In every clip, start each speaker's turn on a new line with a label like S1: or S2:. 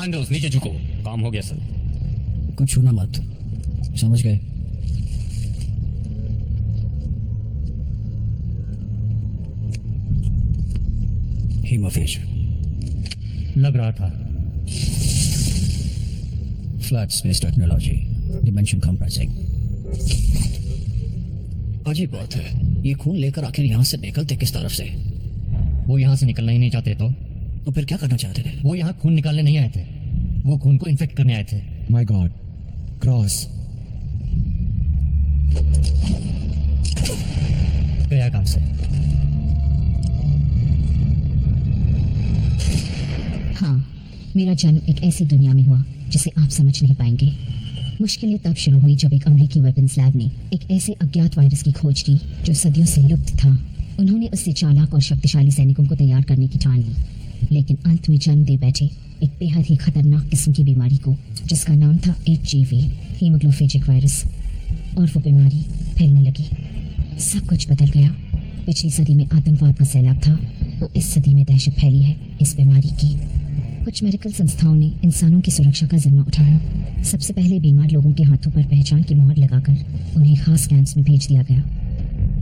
S1: Commandos नीचे झुको। काम हो गया सर।
S2: कुछ छूना मत, समझ गए? हीमोफेज
S1: लग रहा था।
S2: Flat space technology, dimension compressing. अजीब बात है, ये खून लेकर आखिर यहाँ से निकलते किस तरफ से?
S1: वो यहाँ से निकलना ही नहीं चाहते
S2: तो फिर क्या करना चाहते थे?
S1: वो यहाँ खून निकालने नहीं आए थे, वो खून को इन्फेक्ट करने आए थे।
S3: माय गॉड, क्रॉस
S1: गया काम से।
S4: हाँ, मेरा जन्म एक ऐसी दुनिया में हुआ जिसे आप समझ नहीं पाएंगे। मुश्किलें तब शुरू हुई जब एक अमेरिकी वेपन्स लैब ने एक ऐसे अज्ञात वायरस की खोज की जो सदियों से लुप्त था। उन्होंने उससे चालाक और शक्तिशाली सैनिकों को तैयार करने की ठान ली, लेकिन अंत में जन्म दे बैठे एक बेहद ही खतरनाक किस्म की बीमारी को, जिसका नाम था HGV, हीमोग्लोफेजिक वायरस। और वो बीमारी फैलने लगी। सब कुछ बदल गया। पिछली सदी में आतंकवाद का सैलाब था, तो इस सदी में दहशत फैली है इस बीमारी की। कुछ मेडिकल संस्थाओं ने इंसानों की सुरक्षा का जिम्मा उठाया। सबसे पहले बीमार लोगों के हाथों पर पहचान की मोहर लगाकर उन्हें खास कैंप्स में भेज दिया गया,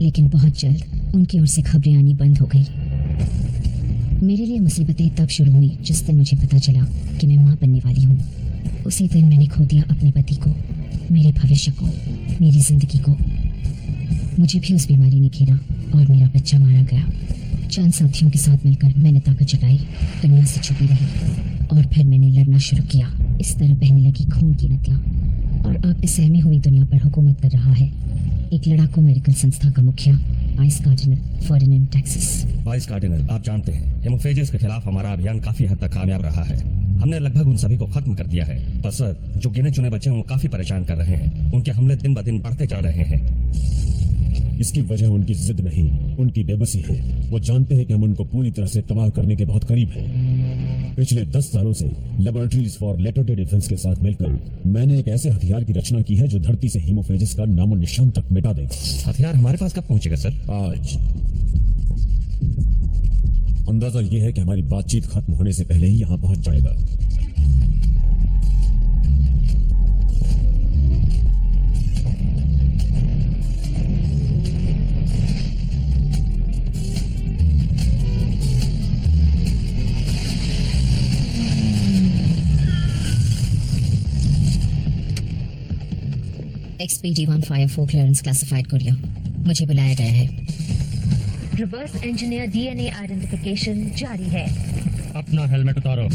S4: लेकिन बहुत जल्द उनकी ओर से खबरें आनी बंद हो गई। मेरे लिए मुसीबतें तब शुरू हुई जिस दिन मुझे पता चला कि मैं माँ बनने वाली हूँ। उसी दिन मैंने खो दिया अपने पति को, मेरे भविष्य को, मेरी जिंदगी को। मुझे भी उस बीमारी ने घेरा और मेरा बच्चा मारा गया। चंद साथियों के साथ मिलकर मैंने ताकत जुटाई, दुनिया से छुपी रही, और फिर मैंने लड़ना शुरू किया। इस तरह बहने लगी खून की नदियाँ, और अब इस सहमी हुई दुनिया पर हुकूमत कर रहा है एक लड़ाकू मेडिकल संस्था का मुखिया, vice cardinal Ferdinand Texas.
S1: Vice cardinal, आप जानते हैं हेमोफेजेस के खिलाफ हमारा अभियान काफी हद तक कामयाब रहा है। हमने लगभग उन सभी को खत्म कर दिया है। बस जो गिने चुने बच्चे हैं वो काफी परेशान कर रहे हैं। उनके हमले दिन ब दिन बढ़ते जा रहे हैं।
S3: इसकी वजह उनकी जिद नहीं, उनकी बेबसी है। वो जानते हैं कि हम उनको पूरी तरह से तबाह करने के बहुत करीब हैं। पिछले 10 सालों से laboratories for later day defence के साथ मिलकर मैंने एक ऐसे हथियार की रचना की है जो धरती से हीमोफेजिस का नामो निशान तक मिटा देगा।
S1: हथियार हमारे पास कब पहुंचेगा सर?
S3: आज। अंदाजा ये है कि हमारी बातचीत खत्म होने से पहले ही यहाँ पहुंच जाएगा।
S4: XPD-154 clearance classified courier. मुझे बुलाया गया है।
S5: रिवर्स इंजीनियर DNA आइडेंटिफिकेशन जारी है।
S1: अपना हेलमेट उतारो।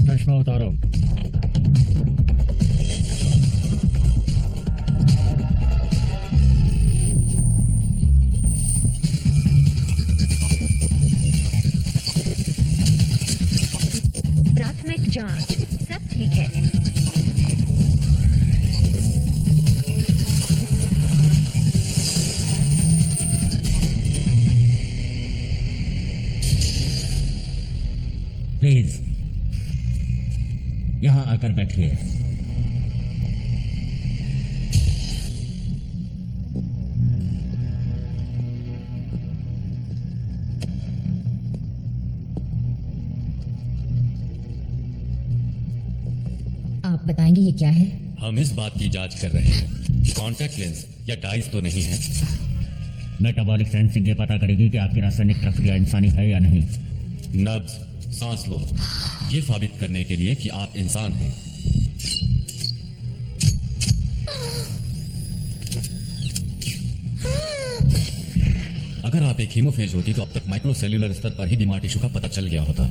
S1: चश्मा उतारो।
S5: प्राथमिक जांच सब ठीक है।
S1: प्लीज यहाँ आकर बैठिए।
S4: आप बताएंगे ये क्या है?
S6: हम इस बात की जांच कर रहे हैं कॉन्टैक्ट लेंस या डाइस तो नहीं है।
S1: मेटाबॉलिक सेंसिंग ये पता करेगी कि आपकी रासायनिक प्रक्रिया इंसानी है या नहीं।
S6: नब्ज, सांस लो, ये साबित करने के लिए कि आप इंसान हैं। अगर आप एक हीमोफेज होती तो अब तक माइक्रोसेल्यूलर स्तर पर ही बीमार टिश्यू का पता चल गया होता।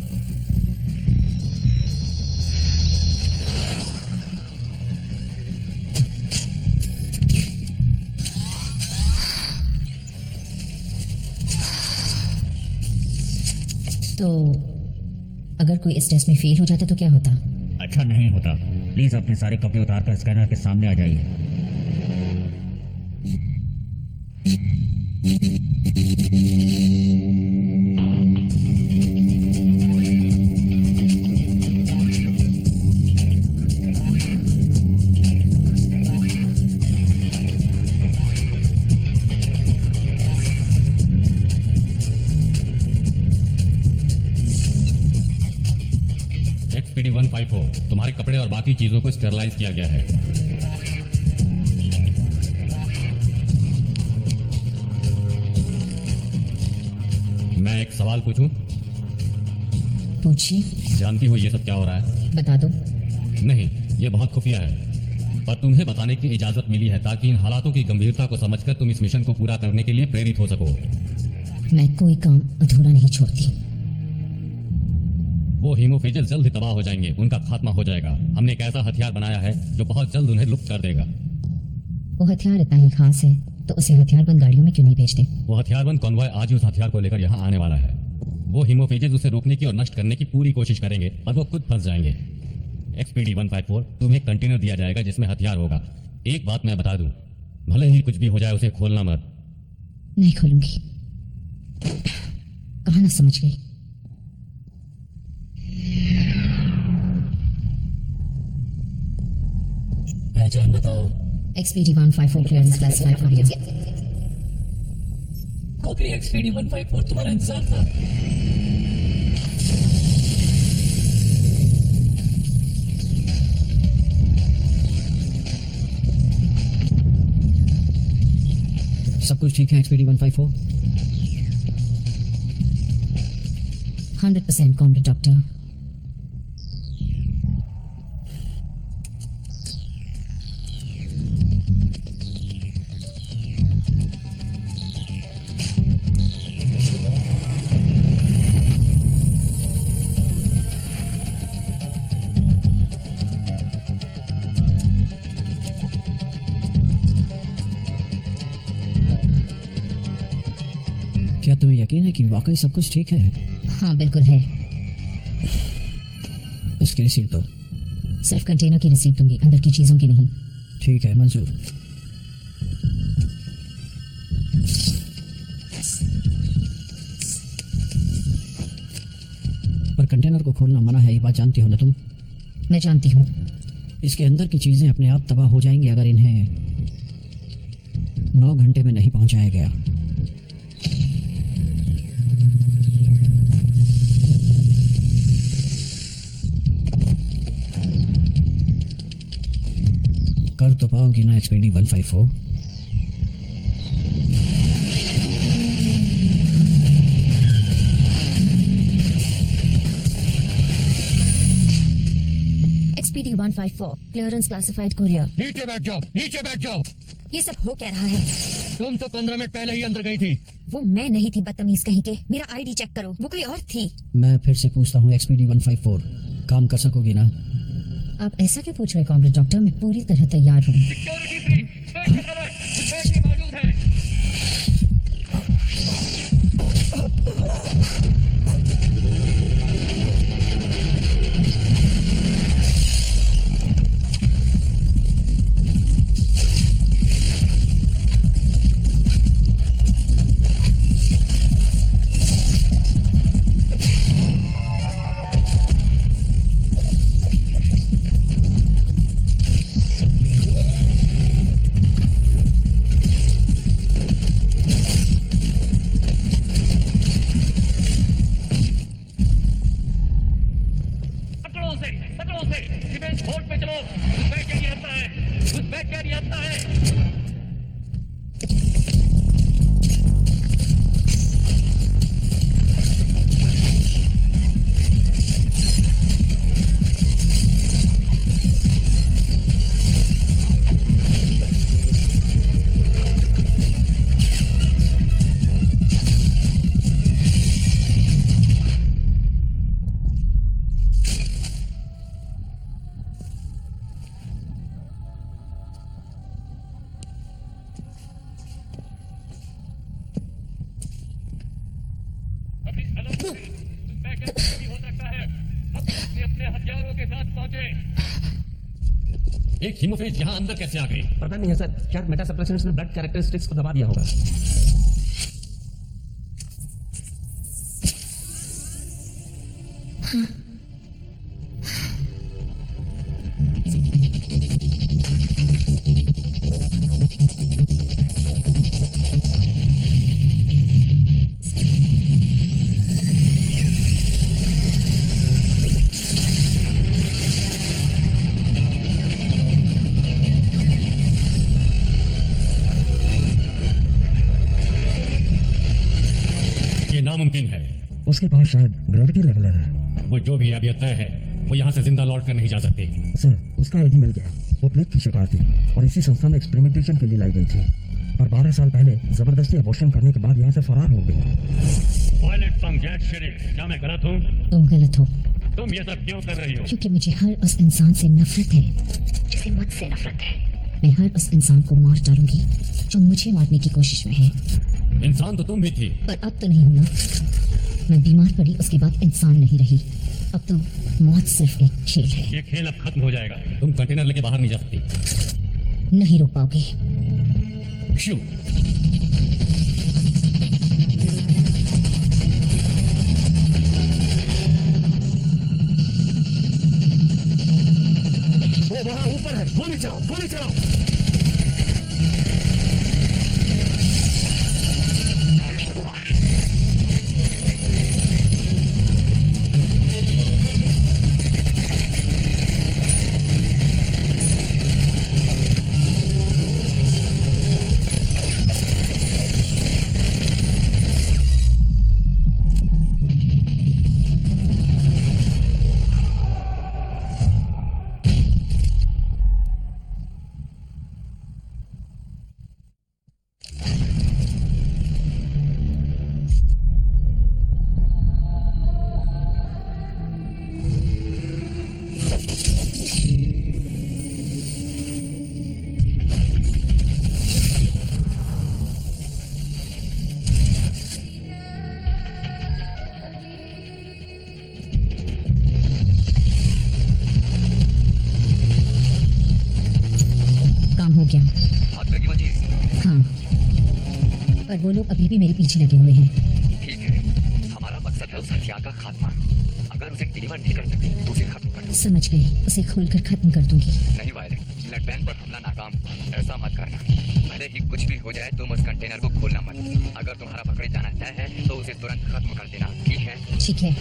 S4: तो अगर कोई इस टेस्ट में फेल हो जाता तो क्या होता?
S1: अच्छा नहीं होता। प्लीज अपने सारे कपड़े उतार कर स्कैनर के सामने आ जाइए।
S6: XPD 154 तुम्हारे कपड़े और बाकी चीजों को स्टेरलाइज किया गया है। मैं एक सवाल पूछूं?
S4: पूछिए।
S6: जानती हो ये सब क्या हो रहा है?
S4: बता दो।
S6: नहीं, ये बहुत खुफिया है, पर तुम्हें बताने की इजाजत मिली है ताकि इन हालातों की गंभीरता को समझकर तुम इस मिशन को पूरा करने के लिए प्रेरित हो सको।
S4: मैं कोई काम अधूरा नहीं छोड़ती।
S6: वो हीमोफेजेस जल्द ही तबाह हो जाएंगे, उनका खात्मा हो जाएगा। हमने एक ऐसा हथियार बनाया है जो बहुत जल्द उन्हें लुप्त कर देगा।
S4: वो हथियार इतना ही खास है तो उसे हथियारबंद गाड़ियों में क्यों नहीं भेजते?
S6: वो हथियारबंद कॉन्वॉय आज ही उस हथियार को लेकर यहाँ आने वाला है। वो हीमोफेजेस उसे रोकने की और नष्ट करने की पूरी कोशिश करेंगे, पर वो खुद फंस जाएंगे। XPD 154 तुम्हें एक कंटेनर दिया जाएगा जिसमें हथियार होगा। एक बात मैं बता दूं, भले ही कुछ भी हो जाए उसे खोलना मत।
S4: नहीं खोलूंगी। कहा ना समझ गई।
S2: पहचान बताओ।
S4: XPD 154 क्लियरेंस क्लासिफाइड हो गया।
S2: कॉपी। XPD 154 तुम्हारा इंतजार था। सब कुछ ठीक है XPD 154?
S4: 100% comrade doctor.
S2: क्या तुम्हें यकीन है कि वाकई सब कुछ ठीक है?
S4: हाँ बिल्कुल है।
S2: इसकी रिसीप्ट दो।
S4: सिर्फ कंटेनर की रिसीप्ट दूंगी, अंदर की चीजों की नहीं।
S2: ठीक है, मंजूर। पर कंटेनर को खोलना मना है, ये बात जानती हो ना तुम?
S4: मैं जानती हूँ।
S2: इसके अंदर की चीजें अपने आप तबाह हो जाएंगी अगर इन्हें 9 घंटे में नहीं पहुंचाया गया। कर तो पाओगी ना XPD 154?
S4: XPD 154 clearance classified courier.
S7: नीचे बैठ जाओ, नीचे बैठ जाओ।
S4: ये सब हो क्या रहा है?
S7: तुम तो 15 मिनट पहले ही अंदर गई थी।
S4: वो मैं नहीं थी, बदतमीज कहीं के। मेरा आईडी चेक करो, वो कोई और थी।
S2: मैं फिर से पूछता हूँ, XPD 154 काम कर सकोगी ना?
S4: आप ऐसा क्यों पूछ रहे कॉम्रेड डॉक्टर? मैं पूरी तरह तैयार हूँ।
S7: सिक्योरिटी फ्री, स्पेशल मौजूद है। डिफेंस फोर्ट पे चलो। उसमें क्या नहीं आता है, उसमें क्या नहीं आता है।
S6: एक हीमोफेज यहाँ अंदर कैसे आ गई?
S8: पता नहीं है सर, शायद मेटा सप्रेशनिस्ट ने ब्लड कैरेक्टरिस्टिक्स को दबा दिया होगा।
S6: है।
S1: उसके पास शायद ग्रेविटी लेवलर है।
S6: वो जो भी है अभी तय है, वो यहाँ से जिंदा लौट कर नहीं जा सकती।
S1: सर, उसका आईडी मिल गया। वो प्लेग की शिकार थी और इसी संस्था में एक्सपेरिमेंटेशन के लिए लाई गई थी, और 12 साल पहले जबरदस्ती अबॉर्शन करने के बाद यहाँ से फरार हो गई।
S7: पायलट फ्रॉम जेट सिटी, क्या मैं गलत हूँ?
S4: तुम गलत हो,
S7: तुम ये सब क्यों कर रही हो?
S4: क्योंकि मुझे हर उस इंसान से नफरत है जिसे मुझसे नफरत है। मैं हर उस इंसान को मार डालूंगी जो मुझे मारने की कोशिश में है।
S6: इंसान तो तुम भी थी।
S4: पर अब तो नहीं हूं ना। मैं बीमार पड़ी, उसके बाद इंसान नहीं रही। अब तो मौत सिर्फ एक खेल है।
S7: ये खेल अब खत्म हो जाएगा।
S6: तुम कंटेनर लेके बाहर नहीं जा सकती।
S4: नहीं रोक पाओगे।
S6: शू।
S3: वो वहां ऊपर है, गोली चलाओ, गोली चलाओ।
S4: काम हो गया। हाँ, पर वो लोग अभी भी मेरे पीछे लगे हुए हैं।
S9: ठीक है, हमारा मकसद है उस हथियार का खात्मा। अगर उसे डिलीवर नहीं कर सकते तो उसे खत्म कर दो।
S4: समझ गई, उसे खोलकर खत्म कर दूंगी।
S9: नहीं वायलेट, ब्लड बैंक पर हमला नाकाम। ऐसा मत करना। भले ही कुछ भी हो जाए, तुम उस कंटेनर को खोलना मत। अगर तुम्हारा पकड़े जाना तय है तो उसे तुरंत खत्म कर देना, ठीक है?
S4: ठीक है।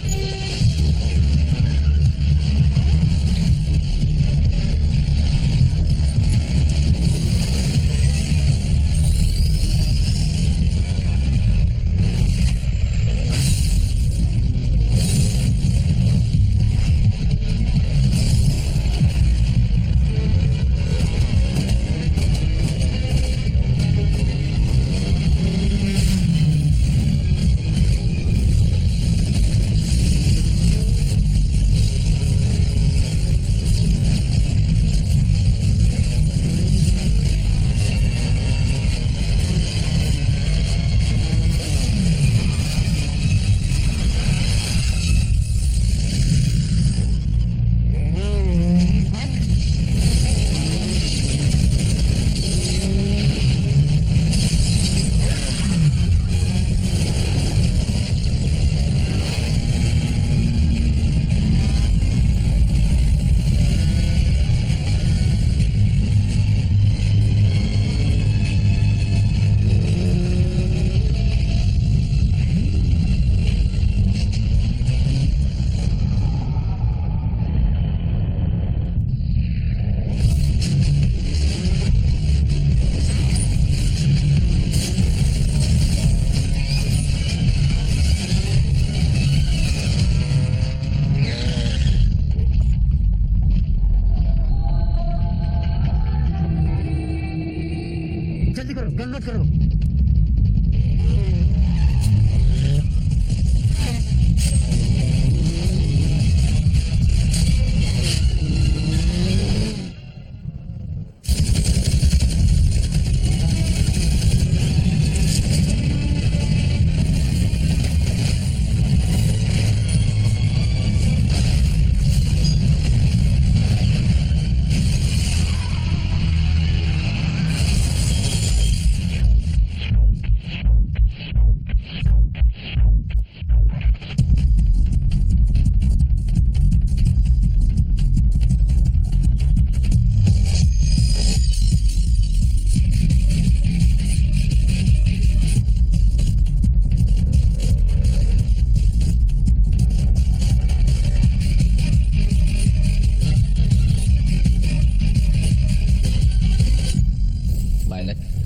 S1: जल्दी करो, गन मत करो।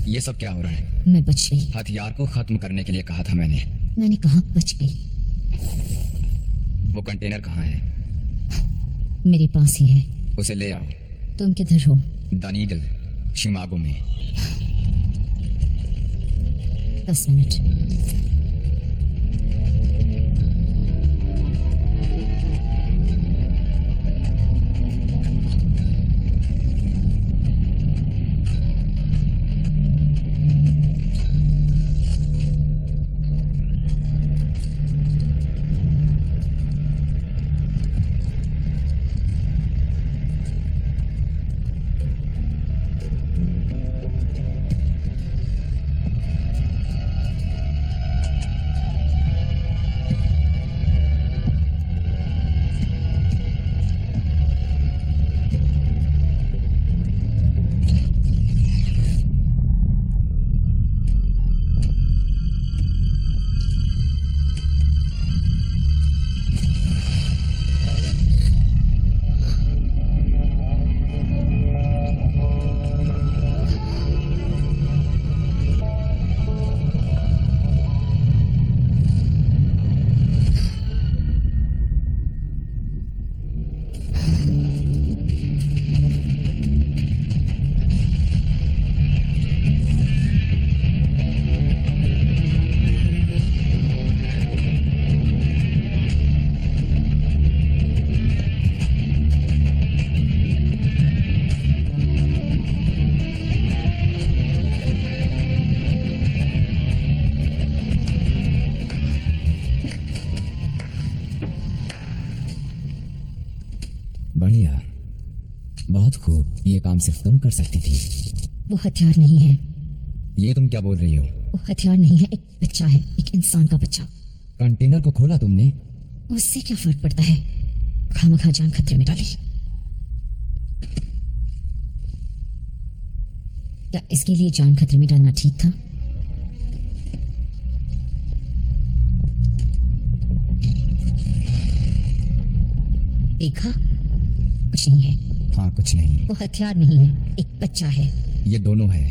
S9: ये सब क्या हो रहा है?
S4: मैं बच गई।
S9: हथियार को खत्म करने के लिए कहा था मैंने।
S4: मैंने कहा बच गई।
S9: वो कंटेनर कहाँ है?
S4: मेरे पास ही है।
S9: उसे ले आओ।
S4: तुम किधर हो?
S9: द नीडल, शिमागो में।
S4: 10 मिनट।
S2: बढ़िया, बहुत खूब। ये काम सिर्फ तुम कर सकती थी।
S4: वो हथियार नहीं है।
S9: ये तुम क्या बोल रही हो?
S4: वो हथियार नहीं है, एक बच्चा है, एक इंसान का बच्चा।
S2: कंटेनर को खोला तुमने?
S4: उससे क्या फर्क पड़ता है? खामखा जान खतरे में डाली। क्या इसके लिए जान खतरे में डालना ठीक था? देखा, कुछ नहीं है।
S9: हाँ, कुछ नहीं।
S4: वो हथियार नहीं है, एक बच्चा है।
S9: ये दोनों है।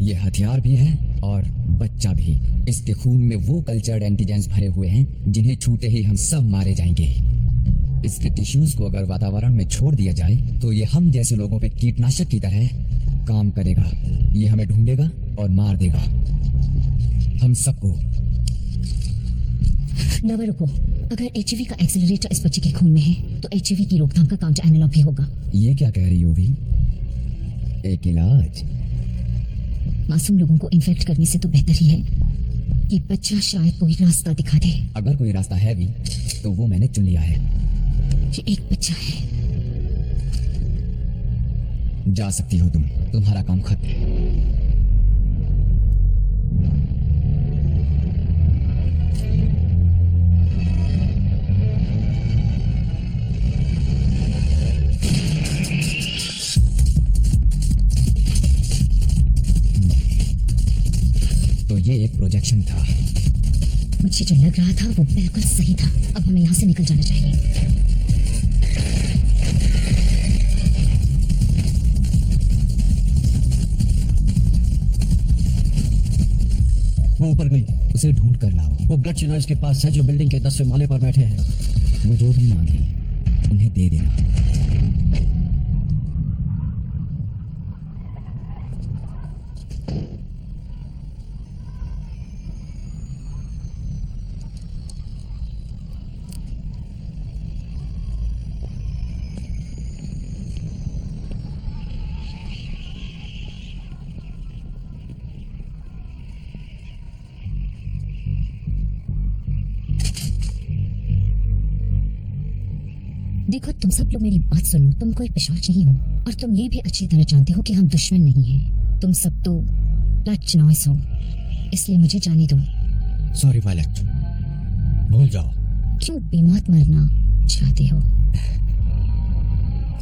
S9: ये हथियार भी है और बच्चा भी। इसके खून में वो कल्चर्ड एंटीजेंस भरे हुए हैं जिन्हें छूते ही हम सब मारे जाएंगे। इसके टिश्यूज को अगर वातावरण में छोड़ दिया जाए तो ये हम जैसे लोगों पे कीटनाशक की तरह काम करेगा। ये हमें ढूंढेगा और मार देगा, हम सबको।
S4: नवा रुको, अगर एचआईवी का एक्सेलरेटर इस बच्चे के खून में है तो एचआईवी की रोकथाम का काउंटर एनालॉग भी होगा।
S9: ये क्या कह रही हो भी? एक इलाज?
S4: मासूम लोगों को इन्फेक्ट करने से तो बेहतर ही है। ये बच्चा शायद कोई रास्ता दिखा दे।
S9: अगर कोई रास्ता है भी तो वो मैंने चुन लिया है।
S4: ये एक बच्चा है।
S9: जा सकती हो तुम, तुम्हारा काम खत्म। तो ये एक प्रोजेक्शन था।
S4: मुझे जो लग रहा था वो बिल्कुल सही था। अब हमें यहाँ से निकल जाना चाहिए।
S2: वो ऊपर गई।
S9: उसे ढूंढ कर लाओ।
S2: वो ब्लड चिनॉइज के पास है जो बिल्डिंग के 10वें माले पर बैठे हैं।
S9: वो जो भी मांगे उन्हें दे देना।
S4: देखो, तुम सब लोग मेरी बात सुनो। तुम कोई पिशाच नहीं हो और तुम ये भी अच्छी तरह जानते हो कि हम दुश्मन नहीं हैं। तुम सब तो ब्लड चिनॉइज हो, इसलिए मुझे जाने दो।
S2: सॉरी वायलेट, भूल जाओ।
S4: क्यों बेमौत मरना चाहते हो?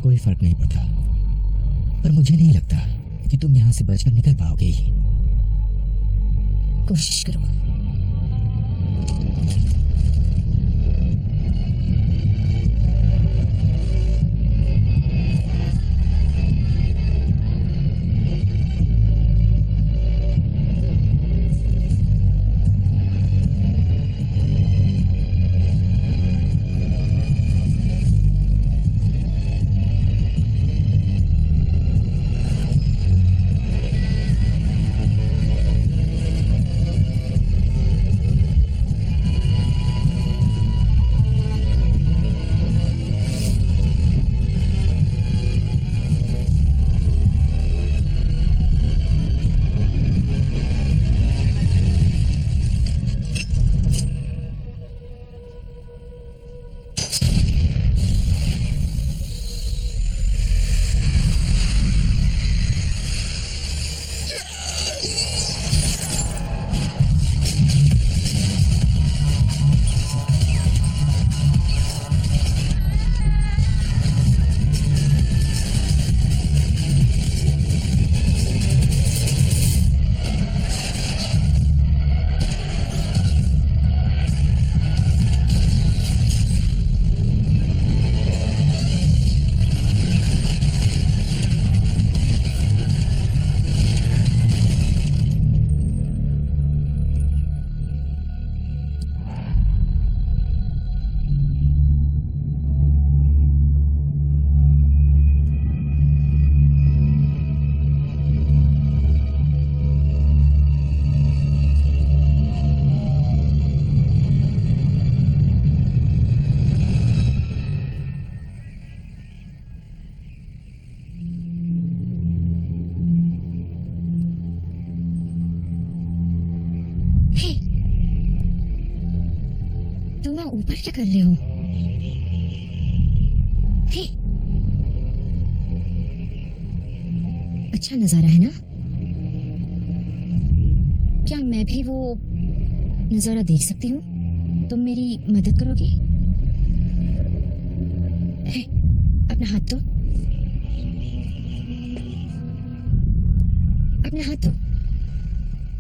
S2: कोई फर्क नहीं पड़ता, पर मुझे नहीं लगता कि तुम यहाँ से बचकर निकल पाओगे।
S4: कोशिश करो। वहां ऊपर क्या कर रहे हो? हे, अच्छा नजारा है ना? क्या मैं भी वो नजारा देख सकती हूँ? तुम मेरी मदद करोगे? हे, अपना हाथ दो, अपना हाथ दो,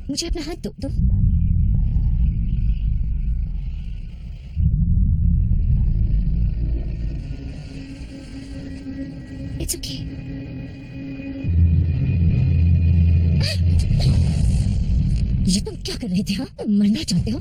S4: मुझे अपना हाथ दो। It's okay. ये तुम क्या कर रहे थे? हाँ, तुम मरना चाहते हो?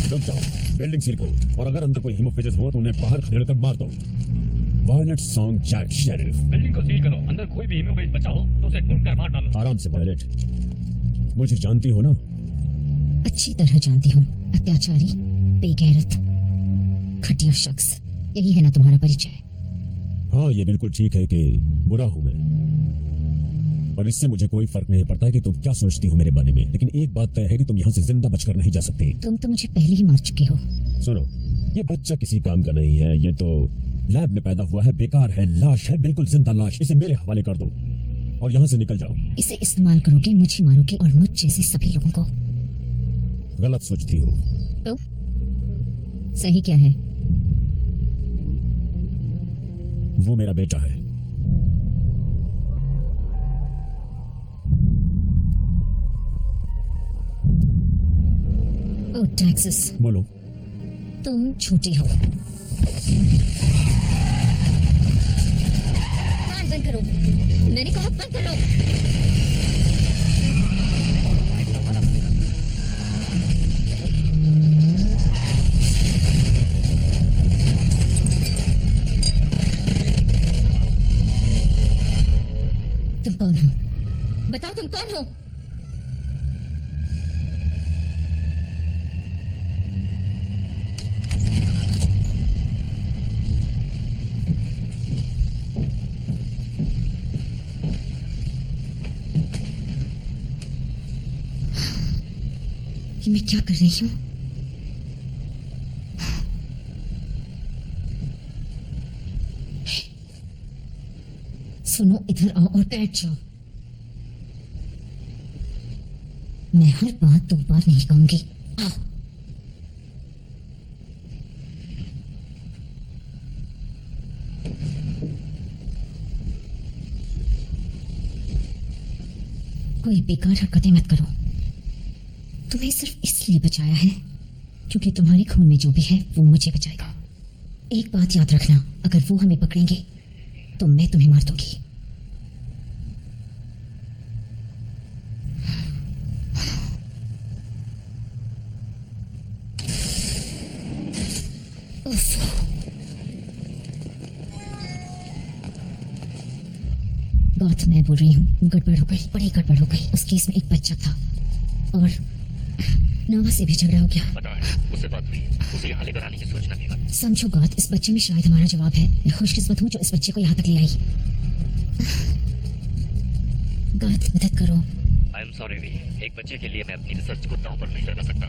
S3: रुक जाओ, बिल्डिंग सील करो, और अगर अंदर कोई हीमोफेजेस हो तो उन्हें बाहर खदेड़ कर मार दो। Violet Song Chat Sheriff.
S7: Building को सील करो, अंदर कोई भी हीमोफेज बचा हो तो उसे ढूंढ कर मार डालो।
S3: आराम से वायलेट, मुझे जानती हो ना?
S4: अच्छी तरह जानती हूँ। अत्याचारी, बेगैरत, घटिया शख्स, यही है ना तुम्हारा परिचय?
S3: हाँ, ये बिल्कुल ठीक है कि बुरा हूं मैं, पर इससे मुझे कोई फर्क नहीं पड़ता कि तुम क्या सोचती हो मेरे बारे में। लेकिन एक बात तय है कि तुम यहाँ से जिंदा बचकर नहीं जा सकती।
S4: तुम तो मुझे पहले ही मार चुके हो।
S3: सुनो, ये बच्चा किसी काम का नहीं है, ये तो लैब में पैदा हुआ है, बेकार है, लाश है, बिल्कुल जिंदा लाश। इसे मेरे हवाले कर दो और यहाँ से निकल जाओ।
S4: इसे इस्तेमाल करोगे, मुझे मारोगे और मुझ जैसे सभी लोगों को।
S3: गलत सोचती हो।
S4: तो सही क्या है?
S3: वो मेरा बेटा है।
S4: ओ टैक्सिस,
S3: बोलो।
S4: तुम झूठे हो। कान बंद करो, मैंने कहा बंद करो। तुम कौन हो? बताओ तुम कौन हो? मैं क्या कर रही हूँ? सुनो, इधर आओ और बैठ जाओ। मैं हर बात 2 बार नहीं कहूंगी। आओ। कोई बेकार हरकतें मत करो। तुम्हें सिर्फ इसलिए बचाया है क्योंकि तुम्हारे खून में जो भी है वो मुझे बचाएगा। एक बात याद रखना, अगर वो हमें पकड़ेंगे तो मैं तुम्हें मार दूंगी। बात मैं बोल रही हूँ, गड़बड़ हो गई, बड़ी गड़बड़ हो गई। उस केस में एक बच्चा था और नवा से भी झगड़ा हो गया।
S7: पता है, उससे बात हुई, उसे यहाँ लेकर आने की सोचना भी मत।
S4: समझो गात, इस बच्चे में शायद हमारा जवाब है। मैं खुशकिस्मत हूँ जो इस बच्चे को यहाँ तक ले आई। गात, मदद करो।
S7: आई एम सॉरी वी, एक बच्चे के लिए मैं अपनी रिसर्च को दांव पर नहीं लगा सकता।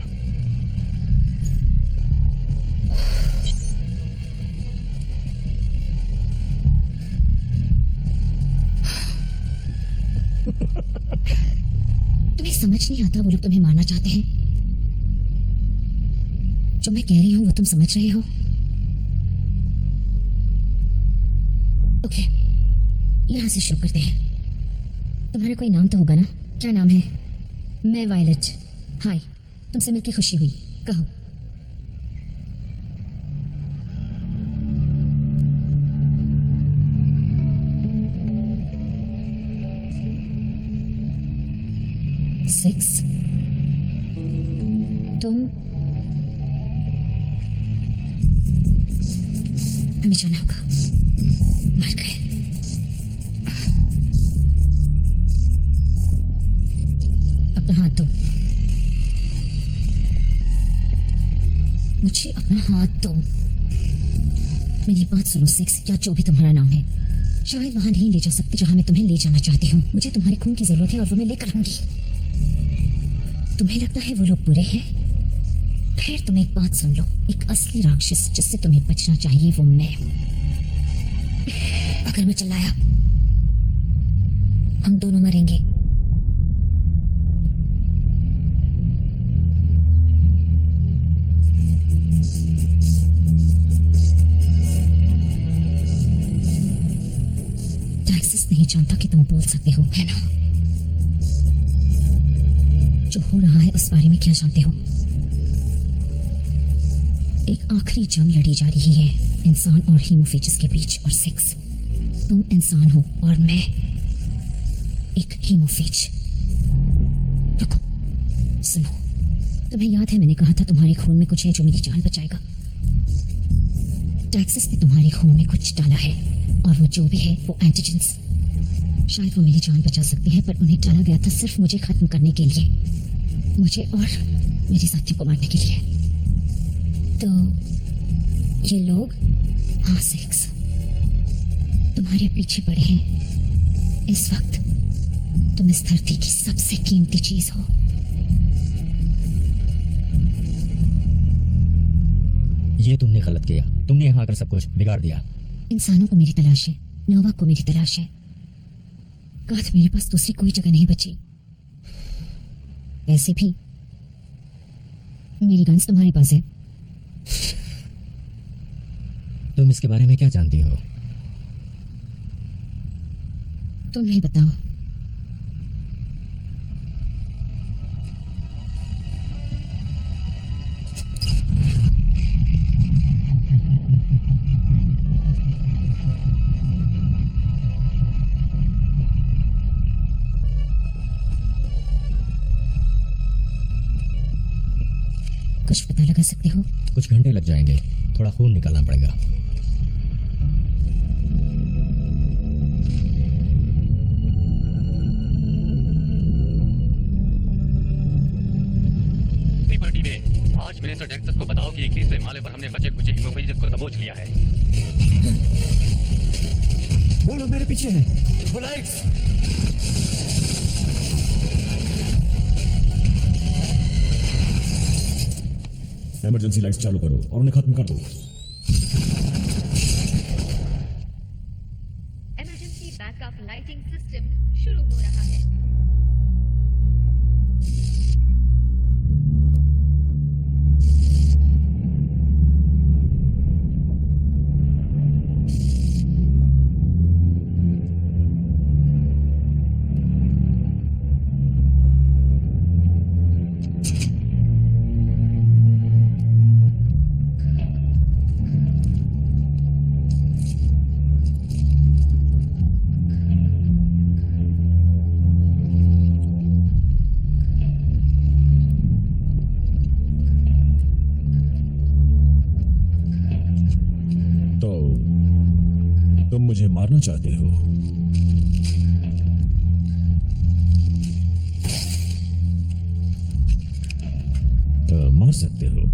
S4: तुम्हें समझ नहीं आता, वो लोग तुम्हें मारना चाहते हैं। जो मैं कह रही हूँ वो तुम समझ रहे हो? ओके, यहाँ से शुरू करते हैं। तुम्हारा कोई नाम तो होगा ना? क्या नाम है? मैं वायलेट। हाय, तुमसे मिलकर खुशी हुई। कहो। सिक्स, तुम हमें जाना होगा। मार मुझे अपना हाथ दो। मेरी बात सुनो सिक्स, या जो भी तुम्हारा नाम है। शायद वहां नहीं ले जा सकती जहां मैं तुम्हें ले जाना चाहती हूँ। मुझे तुम्हारे खून की जरूरत है और वो मैं लेकर आऊंगी। तुम्हें लगता है वो लोग बुरे हैं? फिर तुम एक बात सुन लो, एक असली राक्षस जिससे तुम्हें बचना चाहिए वो मैं हूँ। अगर मैं चिल्लाया हम दोनों मरेंगे। टैक्सिस नहीं जानता कि तुम बोल सकते हो, है ना? जो हो रहा है उस बारे में क्या जानते हो? एक आखिरी जंग लड़ी जा रही है इंसान और हीमोफेजिस के बीच। और सिक्स, तुम इंसान हो और मैं एक हीमोफेज। रुको, सुनो, तुम्हें याद है मैंने कहा था तुम्हारे खून में कुछ है जो मेरी जान बचाएगा। टैक्सिस ने तुम्हारे खून में कुछ डाला है और वो जो भी है वो एंटीजेंस। शायद वो मेरी जान बचा सकते हैं, पर उन्हें डाला गया था सिर्फ मुझे खत्म करने के लिए, मुझे और मेरे साथियों को मारने के लिए। तो ये लोग, हाँ सिक्स, तुम्हारे पीछे पड़े हैं। इस वक्त तुम इस धरती की सबसे कीमती चीज हो।
S2: ये तुमने गलत किया। तुमने यहाँ आकर सब कुछ बिगाड़ दिया।
S4: इंसानों को मेरी तलाश है, नोवा को मेरी तलाश है। गाथ, मेरे पास दूसरी कोई जगह नहीं बची। वैसे भी मेरी गन्स तुम्हारे पास है।
S2: तुम इसके बारे में क्या जानती हो?
S4: तुम नहीं बताओ। कुछ पता लगा सकते हो?
S2: कुछ घंटे लग जाएंगे, थोड़ा खून निकालना पड़ेगा।
S6: आज मिनिस्टर टैक्सस को बताओ कि 21वें माले पर हमने बचे कुचे हीमोफेजिस को दबोच लिया है।
S3: वो लोग मेरे पीछे हैं। बुलाइट्स। इमरजेंसी लाइट्स चालू करो और उन्हें खत्म कर दो।
S5: इमरजेंसी बैकअप लाइटिंग सिस्टम शुरू हो रहा है।
S3: तुम मुझे मारना चाहते हो? मार सकते हो।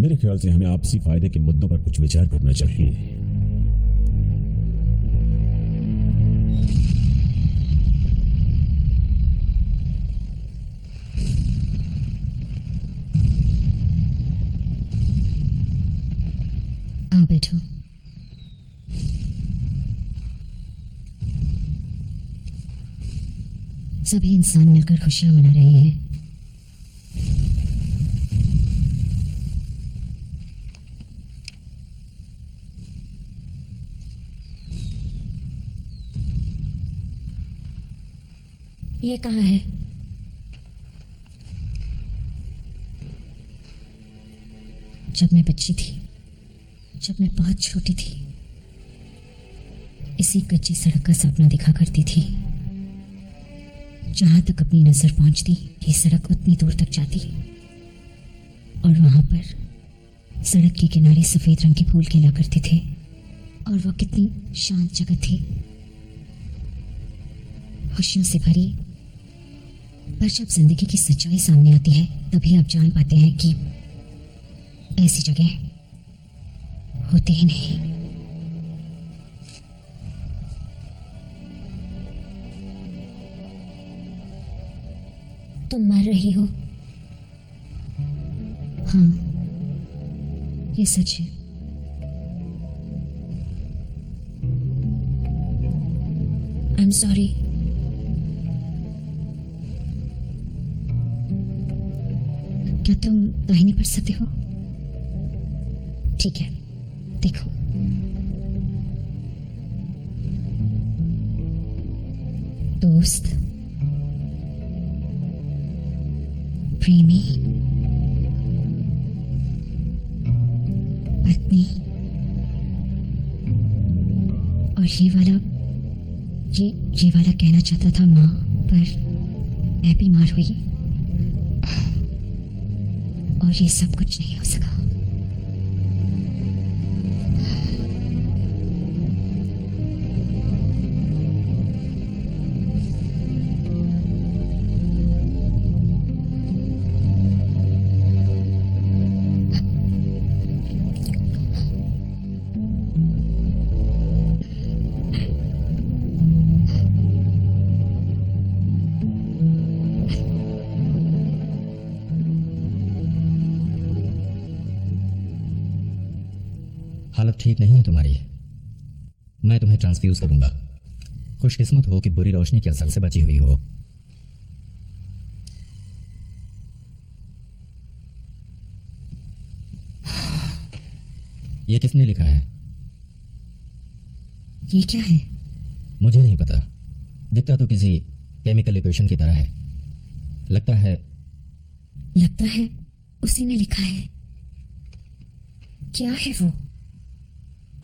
S3: मेरे ख्याल से हमें आपसी फायदे के मुद्दों पर कुछ विचार करना चाहिए।
S4: आओ बैठो। सभी इंसान मिलकर खुशियां मना रहे हैं। ये कहाँ है? जब मैं बच्ची थी, जब मैं बहुत छोटी थी, इसी कच्ची सड़क का सपना देखा करती थी। जहां तक अपनी नजर पहुंचती ये सड़क उतनी दूर तक जाती और वहां पर सड़क के किनारे सफेद रंग के फूल खिला करते थे और वो कितनी शांत जगह थी, खुशियों से भरी। पर जब जिंदगी की सच्चाई सामने आती है तभी आप जान पाते हैं कि ऐसी जगह होती ही नहीं। तुम मर रही हो। हाँ, ये सच है। I am sorry. क्या तुम दाहिनी पढ़ सकते हो? ठीक है, देखो। दोस्त, प्रेमी, पत्नी और ये वाला कहना चाहता था माँ, पर मैं बीमार हुई और ये सब कुछ नहीं हो सका।
S2: हालत ठीक नहीं है तुम्हारी, मैं तुम्हें ट्रांसफ्यूज करूंगा। खुशकिस्मत हो कि बुरी रोशनी के असर से बची हुई हो। ये किसने लिखा है?
S4: ये क्या है?
S2: मुझे नहीं पता, दिखता तो किसी केमिकल इक्वेशन की तरह है। लगता है
S4: उसी ने लिखा है। क्या है वो?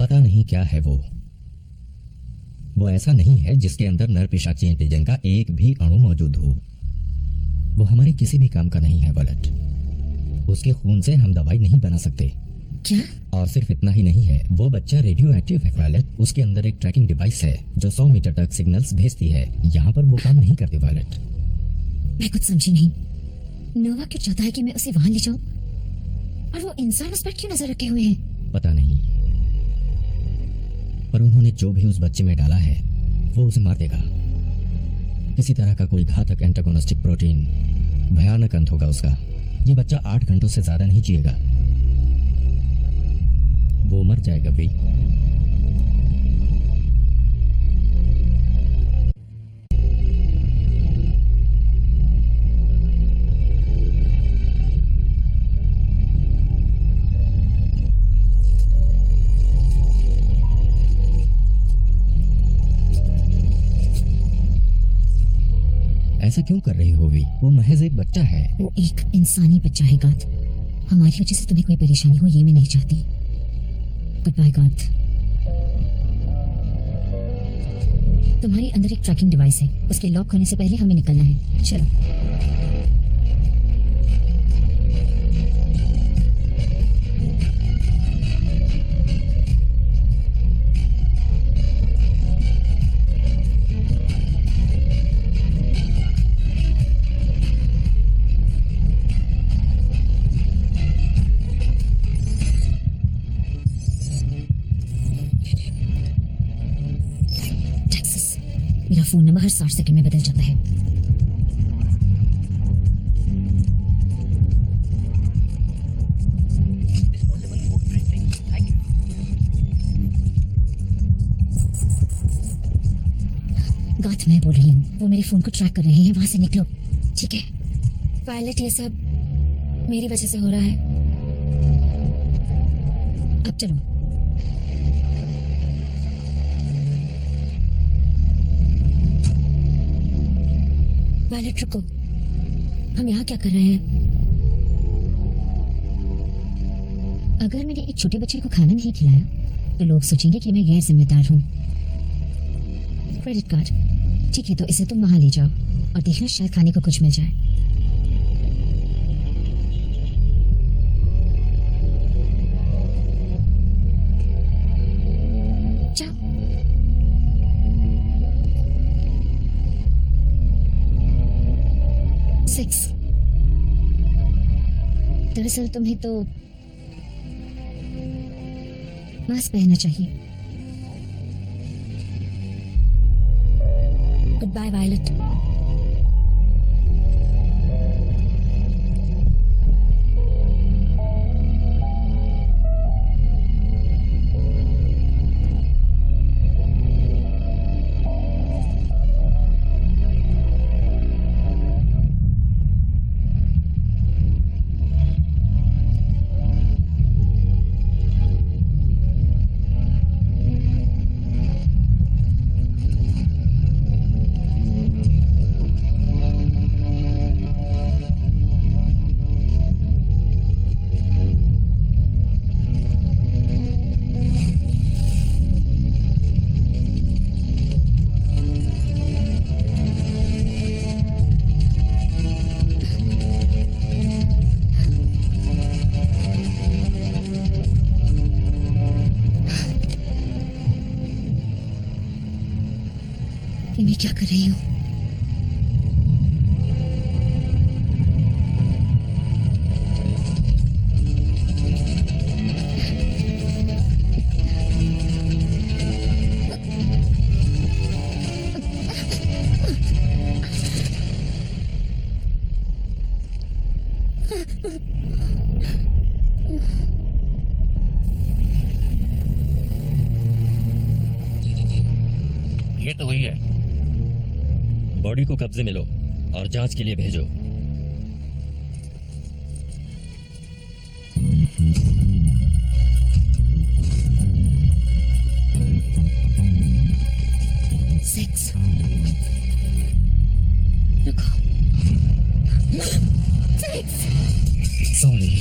S2: पता नहीं क्या है वो ऐसा नहीं है जिसके अंदर नर पिशाची एंटीजन का एक भी अणु मौजूद हो। वो हमारे किसी भी काम का नहीं है वॉलेट। उसके खून से हम दवाई नहीं बना सकते।
S4: क्या?
S2: और सिर्फ इतना ही नहीं है, वो बच्चा रेडियो एक्टिव है वॉलेट। उसके अंदर एक ट्रैकिंग डिवाइस है जो 100 मीटर तक सिग्नल्स भेजती है। यहाँ पर वो काम नहीं करती वॉलेट।
S4: मैं कुछ समझी नहीं। नोवा क्यों चाहता है कि मैं उसे वहां ले जाऊं? और वो इंसान उस पर क्यों नजर रखे हुए हैं?
S2: पता नहीं, पर उन्होंने जो भी उस बच्चे में डाला है वो उसे मार देगा। किसी तरह का कोई घातक एंटागोनिस्टिक प्रोटीन। भयानक अंत होगा उसका। ये बच्चा 8 घंटों से ज्यादा नहीं जिएगा। वो मर जाएगा भी। ऐसा क्यों कर रही हो? वो महज एक बच्चा है।
S4: वो एक इंसानी बच्चा है गात। हमारी वजह से तुम्हें कोई परेशानी हो ये मैं नहीं चाहती। गुड बाय गात। तुम्हारे अंदर एक ट्रैकिंग डिवाइस है, उसके लॉक होने से पहले हमें निकलना है। चलो। मेरा फोन नंबर हर 60 सेकंड में बदल जाता है। गात मैं बोल रही हूँ, वो मेरे फोन को ट्रैक कर रहे हैं। वहां से निकलो, ठीक है? पायलट, ये सब मेरी वजह से हो रहा है। अब चलो। पायलट रुको, हम यहाँ क्या कर रहे हैं? अगर मैंने एक छोटे बच्चे को खाना नहीं खिलाया तो लोग सोचेंगे कि मैं गैर जिम्मेदार हूँ। Credit card. ठीक है, तो इसे तुम वहां ले जाओ और देखना शायद खाने को कुछ मिल जाए। जाओ। सिक्स। दरअसल तुम्हें तो मास्क पहनना चाहिए। Goodbye Violet. मैं क्या कर रही हूँ?
S6: ये तो वही है।
S2: बॉडी को कब्जे में लो और जांच के लिए भेजो।
S4: सिक्स। रुको। Six.
S2: Sorry.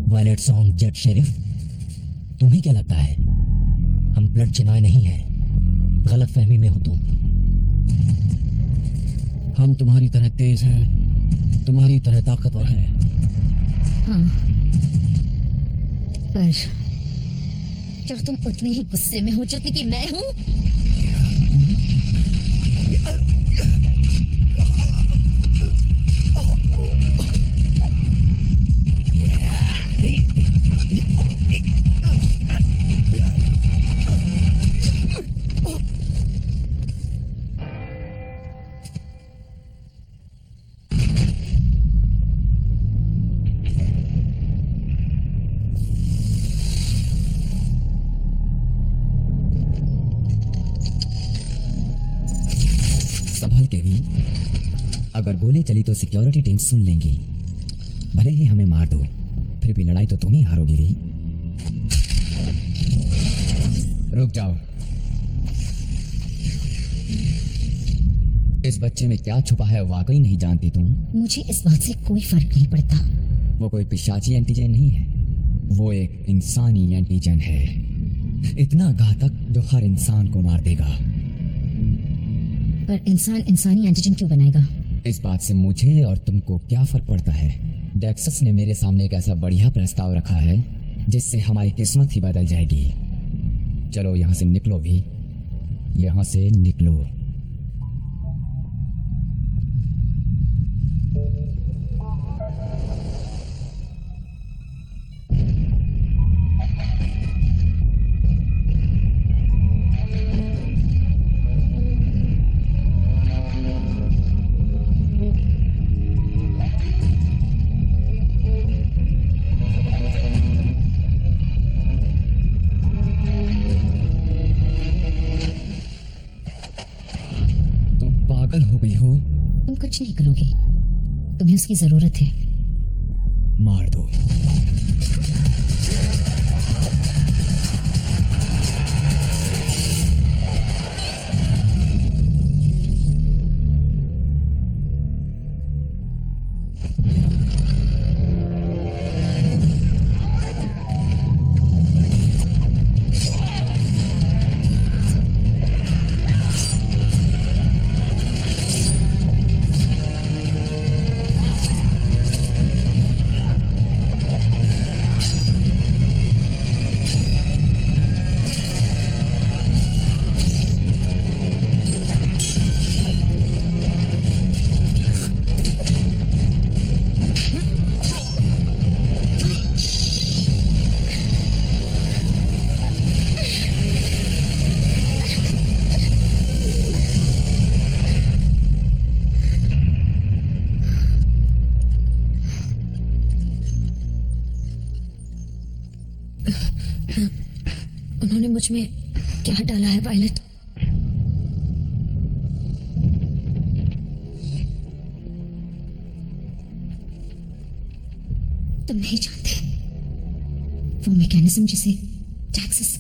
S2: Violet Song Jet Sheriff, तुम्हें क्या लगता है हम ब्लड चिनाए नहीं है? गलत फहमी में हो तुम। हम तुम्हारी तरह तेज हैं, तुम्हारी तरह ताकतवर हैं।
S4: हाँ, पर जब तुम उतने ही गुस्से में हो जितने कि मैं हूँ।
S9: संभल के भी, अगर गोली चली तो सिक्योरिटी टीम सुन लेंगी। भले ही हमें मार दो, फिर भी लड़ाई तो तुम ही हारोगी भी। रुक जाओ। इस बच्चे में क्या छुपा है वाकई नहीं जानती तुम?
S4: मुझे इस बात से कोई फर्क नहीं पड़ता।
S9: वो कोई पिशाची एंटीजन नहीं है, वो एक इंसानी एंटीजन है, इतना घातक जो हर इंसान को मार देगा।
S4: पर इंसान इंसानी एंटीजन क्यों बनाएगा?
S9: इस बात से मुझे और तुमको क्या फर्क पड़ता है? डेक्सस ने मेरे सामने एक ऐसा बढ़िया प्रस्ताव रखा है जिससे हमारी किस्मत ही बदल जाएगी। चलो यहाँ से निकलो भी, यहाँ से निकलो। पागल हो गई हो?
S4: तुम कुछ नहीं करोगे, तुम्हें उसकी जरूरत है।
S9: मार दो।
S4: सच में क्या डाला है वायलट? तुम नहीं जानते वो मैकेनिज्म जिसे टैक्सिस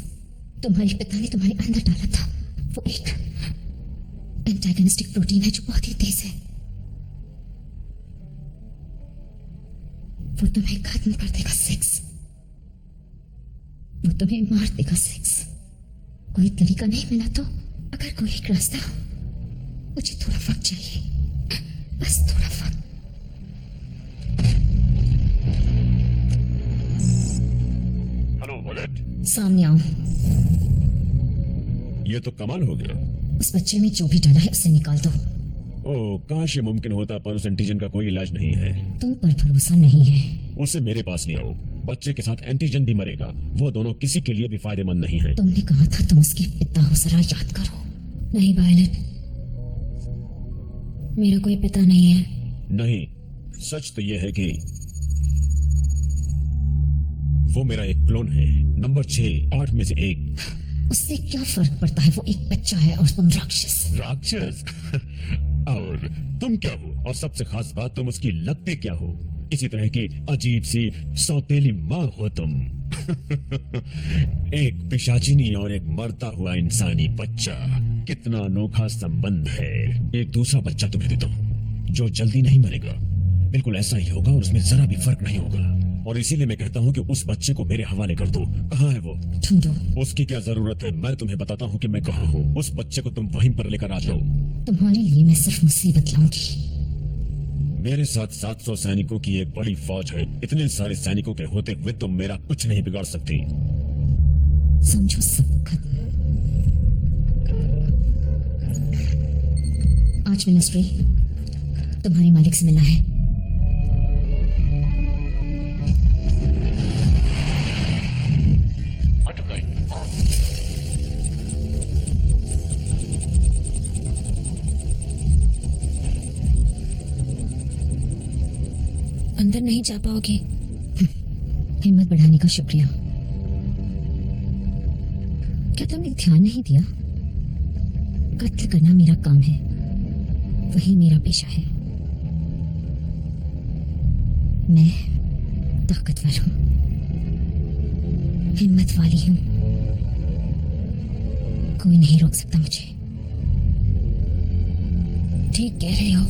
S4: तुम्हारे पिता ने तुम्हारे अंदर डाला था, वो एक एंटागोनिस्टिक प्रोटीन है जो बहुत ही तेज है। वो तुम्हें खत्म कर देगा सेक्स, वो तुम्हें मार देगा सेक्स। कोई तरीका नहीं मिला तो अगर कोई एक रास्ता, मुझे थोड़ा वक्त चाहिए, बस थोड़ा वक्त।
S3: हेलो वॉलेट,
S4: सामने आओ।
S3: ये तो कमाल हो गया।
S4: उस बच्चे में जो भी डाला है उसे निकाल दो।
S3: ओह, काश ये मुमकिन होता, पर उस एंटीजन का कोई इलाज नहीं है।
S4: तुम पर भरोसा नहीं है।
S3: उसे मेरे पास ले आओ। बच्चे के साथ एंटीजन भी मरेगा। वो दोनों किसी के लिए भी फायदेमंद नहीं है।
S4: तुमने कहा था तुम उसके पिता हो, जरा याद करो। नहीं वायलेट, मेरा कोई पिता नहीं है।
S3: नहीं, सच तो ये है कि वो मेरा एक क्लोन है, नंबर 6, 8 में से एक।
S4: उससे क्या फर्क पड़ता है? वो एक बच्चा है और तुम राक्षस।
S3: राक्षस? और तुम क्या हो? और सबसे खास बात, तुम उसकी लगते क्या हो? इसी तरह की अजीब सी सौतेली माँ हो तुम। एक पिशाचिनी और एक मरता हुआ इंसानी बच्चा, कितना अनोखा संबंध है। एक दूसरा बच्चा तुम्हें देता हूँ जो जल्दी नहीं मरेगा, बिल्कुल ऐसा ही होगा और उसमें जरा भी फर्क नहीं होगा। और इसीलिए मैं कहता हूँ कि उस बच्चे को मेरे हवाले कर दो। कहाँ है वो?
S4: ढूंढो।
S3: उसकी क्या जरूरत है? मैं तुम्हें बताता हूँ कि मैं कहाँ हूँ। उस बच्चे को तुम वहीं पर लेकर आ जाओ।
S4: तुम्हारे लिए मैं सिर्फ मुसीबत लाऊंगी।
S3: मेरे साथ 700 सैनिकों की एक बड़ी फौज है। इतने सारे सैनिकों के होते हुए तुम मेरा कुछ नहीं बिगाड़ सकती।
S4: समझो, सब खत्म। आज मिनिस्ट्री तुम्हारे मालिक से मिला है। अंदर नहीं जा पाओगे। हिम्मत बढ़ाने का शुक्रिया। क्या तुमने ध्यान नहीं दिया? कत्ल करना मेरा काम है, वही मेरा पेशा है। मैं ताकतवर हूं, हिम्मत वाली हूं। कोई नहीं रोक सकता मुझे। ठीक कह रहे हो।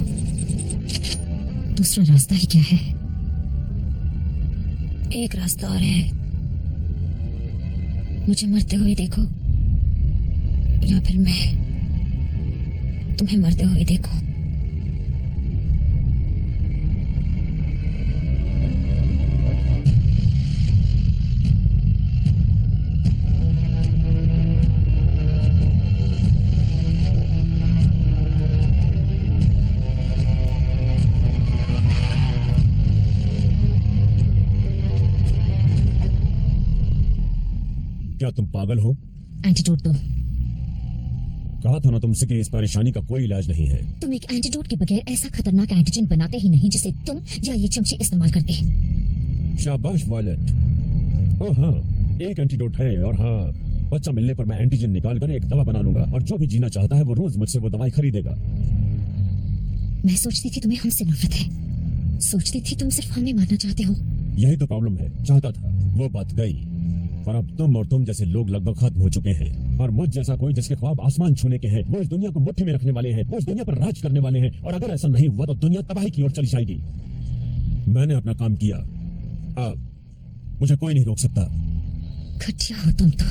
S4: दूसरा रास्ता ही क्या है? एक रास्ता और है। मुझे मरते हुए देखो या फिर मैं तुम्हें मरते हुए देखूं।
S3: क्या तुम पागल हो?
S4: एंटीडोट दो।
S3: कहा था ना तुमसे कि इस परेशानी का कोई इलाज नहीं है।
S4: तुम एक एंटीडोट के बगैर ऐसा खतरनाक एंटीजन बनाते ही नहीं जिसे तुम या ये चमचे इस्तेमाल करते।
S3: शाबाश वायलेट। हाँ हाँ, एक एंटीडोट है। और हाँ, बच्चा मिलने पर मैं एंटीजन निकाल कर एक दवा बना लूंगा और जो भी जीना चाहता है वो रोज मुझसे वो दवाई खरीदेगा।
S4: मैं सोचती थी तुम्हें हमसे नफरत है। सोचती थी तुम सिर्फ हमें मारना चाहते हो।
S3: यही तो प्रॉब्लम है। चाहता था, वो बात गई। पर अब तुम और तुम जैसे लोग लगभग खत्म हो चुके हैं। और मुझ जैसा कोई जिसके ख्वाब आसमान छूने के हैं, वो इस दुनिया को मुट्ठी में रखने वाले हैं, वो इस दुनिया पर राज करने वाले हैं। और अगर ऐसा नहीं हुआ तो दुनिया तबाही की ओर चली जाएगी। मैंने अपना काम किया, अब मुझे कोई नहीं रोक सकता।
S4: घटिया हो तुम तो।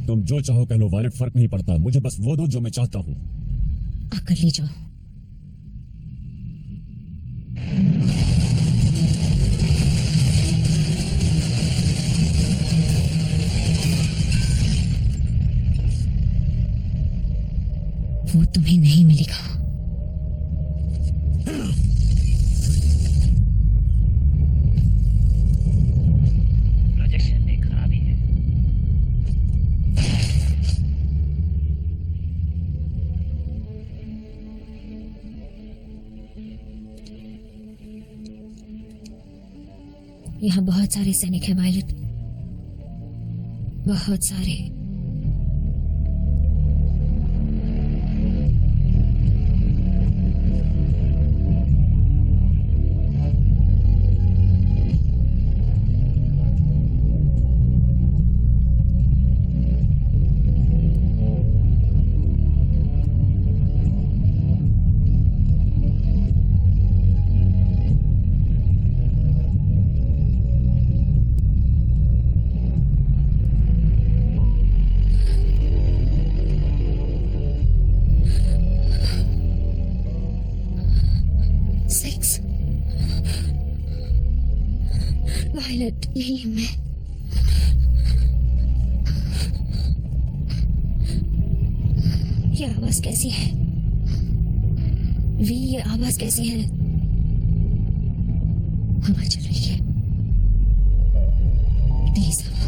S3: तुम जो चाहो कह लो वायलेट, फर्क नहीं पड़ता। मुझे बस वो दो जो मैं चाहता हूँ।
S4: आकर ले जाओ। वो तुम्हें नहीं मिलेगा।
S8: प्रोजेक्शन में खराबी है।
S4: यहाँ बहुत सारे सैनिक हैं वायलेट, बहुत सारे। वायलेट, यही हूँ मैं। ये आवाज कैसी है? वी, ये आवाज कैसी है? हवा चल रही है, तेज हवा।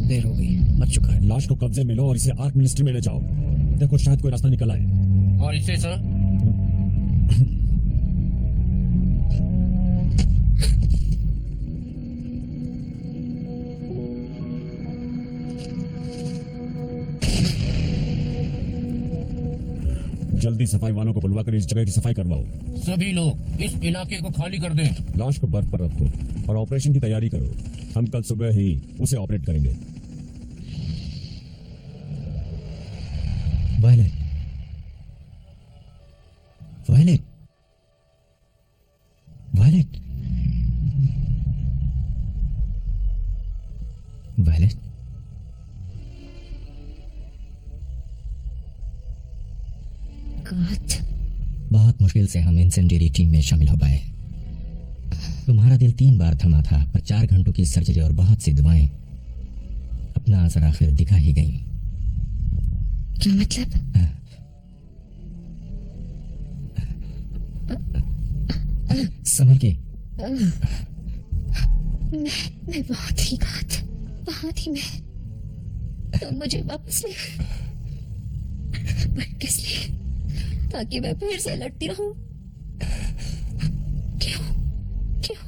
S2: देर हो गई, मर चुका है।
S3: लाश को कब्जे में लो और इसे आर्क मिनिस्ट्री में ले जाओ। देखो शायद कोई रास्ता निकल आए।
S6: और इसे सर?
S3: जल्दी सफाई वालों को बुलवाकर इस जगह की सफाई करवाओ।
S6: सभी लोग इस इलाके को खाली कर दें।
S3: लाश को बर्फ पर रखो और ऑपरेशन की तैयारी करो। हम कल सुबह ही उसे ऑपरेट करेंगे।
S2: Violet, Violet, Violet, Violet.
S4: God,
S2: बहुत मुश्किल से हम इंसेंडियरी टीम में शामिल हो पाए। तुम्हारा दिल 3 बार थमा था, पर 4 घंटों की सर्जरी और बहुत सी दवाएं अपना असर आखिर दिखा ही गईं।
S4: क्या मतलब?
S2: समझ के
S4: मैं बहुत ही घात, बहुत ही मैं। तो मुझे वापस ले, पर किस लिए? ताकि मैं फिर से लड़ती रहूं। क्यों? क्यों?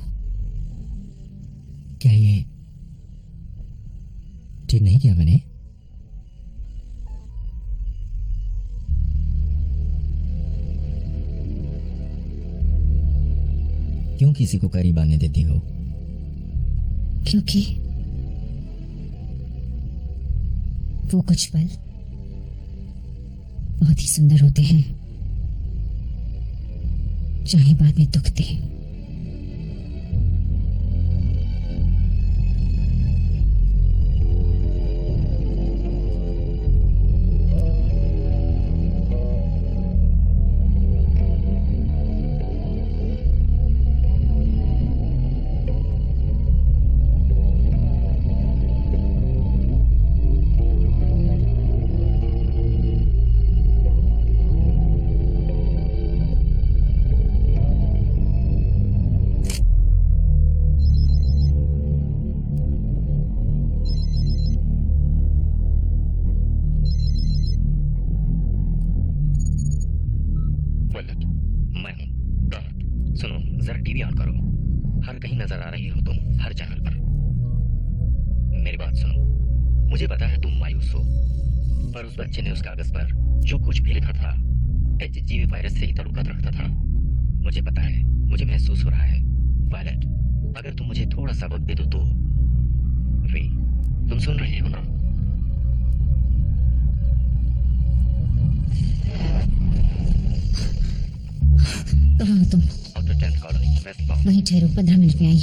S2: क्या ये ठीक नहीं किया मैंने? क्यों किसी को करीब आने देती हो?
S4: क्योंकि वो कुछ पल बहुत ही सुंदर होते हैं, चाहे बाद में दुख दे।
S2: जरा टीवी ऑन करो। हर कहीं नजर आ रही हो तुम, हर चैनल पर। मेरी बात सुनो, मुझे पता है तुम मायूस हो, पर उस बच्चे ने उस कागज पर जो कुछ भी लिखा था एचजीवी वायरस से ही ताल्लुकात रखता था। मुझे पता है, मुझे महसूस हो रहा है। वायलेट, अगर तुम मुझे थोड़ा सा वक्त दे दो तो। वी, तुम सुन रहे हो ना?
S4: कहाँ हो तुम?
S2: Outer 10th colony, west block.
S4: वहीं ठहरो, 15 मिनट में आई।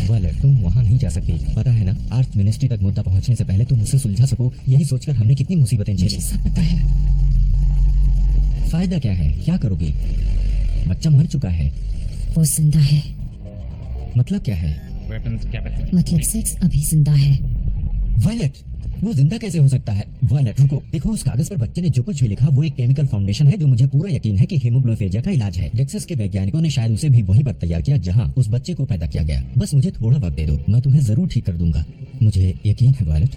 S2: वायलेट, तुम वहां नहीं जा सकती, पता है ना? अर्थ मिनिस्ट्री तक मुद्दा पहुंचने से पहले तुम उससे सुलझा सको, यही सोचकर हमने कितनी मुसीबतें झेली।
S4: सब पता है।
S2: फायदा क्या है? क्या करोगी? बच्चा मर चुका है।
S4: वो जिंदा है।
S2: मतलब क्या है?
S4: मतलब सेक्स अभी जिंदा है।
S2: वायलेट, वो जिंदा कैसे हो सकता है? वायलेट रुको, देखो उस कागज पर बच्चे ने जो कुछ भी लिखा वो एक केमिकल फाउंडेशन है जो मुझे पूरा यकीन है कि हीमोग्लोबिन का इलाज है। टेक्सास के वैज्ञानिकों ने शायद उसे भी वहीं पर तैयार किया जहां उस बच्चे को पैदा किया गया। बस मुझे थोड़ा वक्त दे दो, मैं तुम्हें जरूर ठीक कर दूंगा, मुझे यकीन है वायलेट।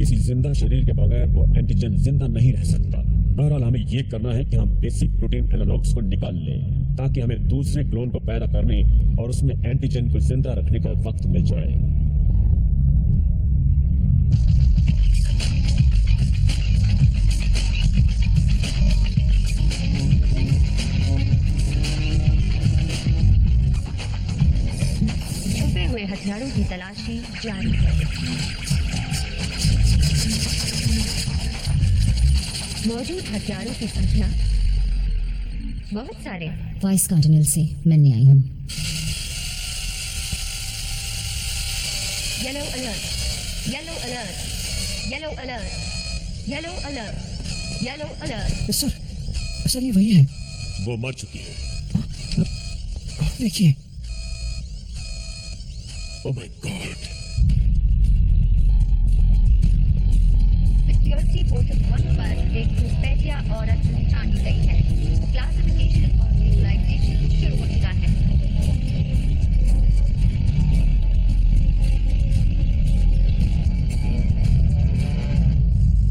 S3: किसी जिंदा शरीर के बगैर वो एंटीजन जिंदा नहीं रह सकता। बहरहाल हमें ये करना है कि हम बेसिक प्रोटीन एनालॉग्स को निकाल लें ताकि हमें दूसरे क्लोन को पैदा करने और उसमें एंटीजन को जिंदा रखने का वक्त मिल जाए।
S5: छुपे हुए हथियारों की तलाशी जारी है। मौजूद हथियारों की संख्या बहुत सारे।
S4: वाइस कार्डिनल से मिलने आई हूँ।
S5: Yellow alert, yellow alert, yellow alert, yellow alert, yellow alert.
S9: Sir ये वही है।
S3: वो मर चुकी है।
S9: देखिए।
S3: Oh my God.
S5: Security portal 1 पर एक घुसपैठिया औरत छानी गई है। क्लासिफिकेशन और यूटिलाइजेशन शुरू हो चुका है।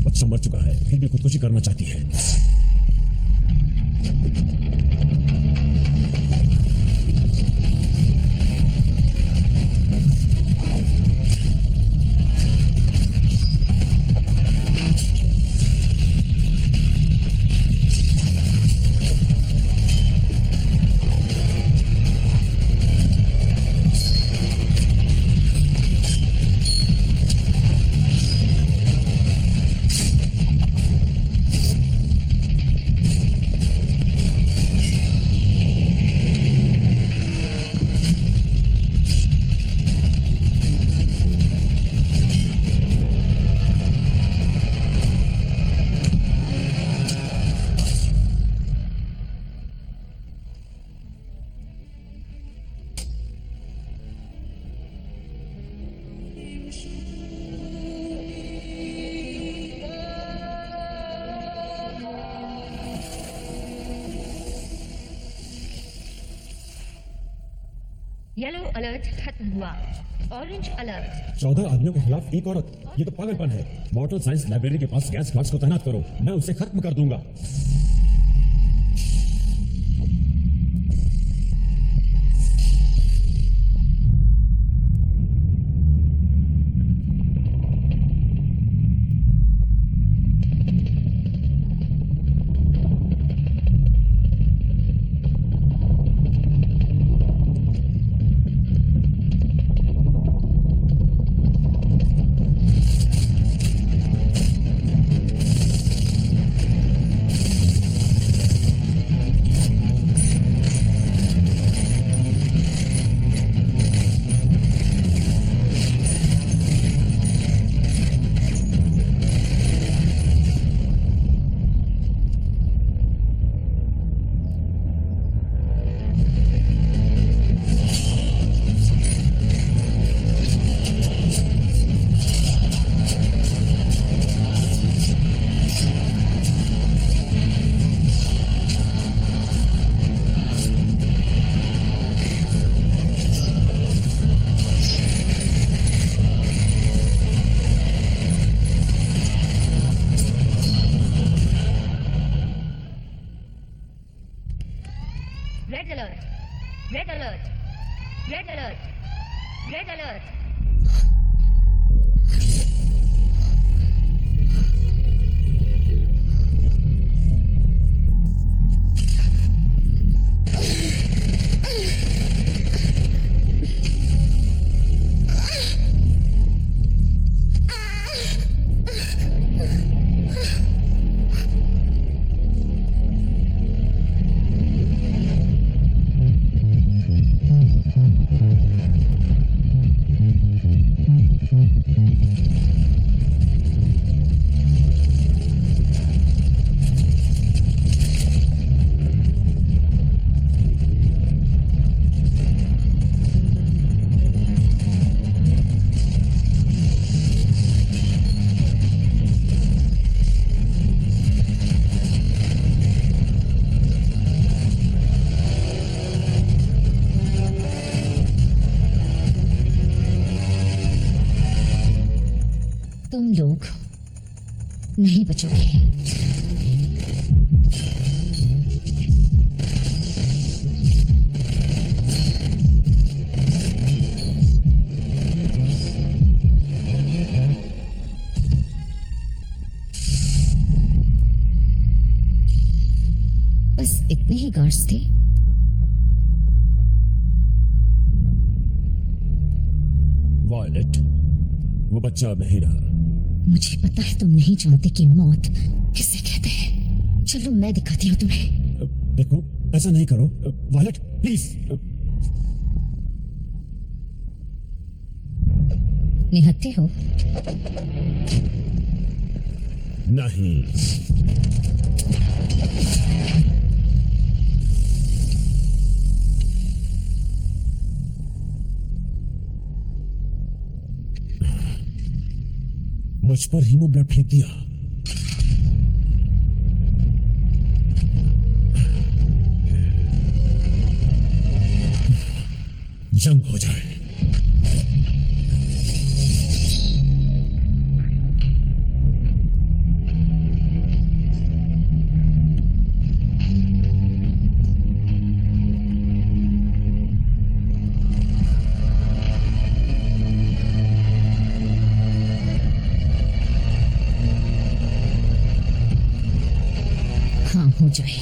S3: बच्चा मर चुका है, फिर भी खुदकुशी करना चाहती है।
S5: येलो अलर्ट खत्म हुआ। Orange alert.
S3: 14 आदमियों के खिलाफ एक औरत, ये तो पागलपन है। मॉर्टल साइंस लाइब्रेरी के पास गैस गार्ड्स को तैनात करो, मैं उसे खत्म कर दूंगा।
S4: तुम लोग नहीं बचोगे। बस इतने ही गार्ड्स थे।
S3: वायलेट, वो बच्चा अब नहीं रहा।
S4: मुझे पता है तुम नहीं जानते कि मौत किसे कहते हैं। चलो मैं दिखाती हूँ तुम्हें।
S3: देखो, ऐसा नहीं करो वायलेट, प्लीज।
S4: निहत्थे हो?
S3: नहीं। मुझ पर हीमो ब्लड फेंक दिया। जंग हो जाए।
S4: हाँ, हो जाए।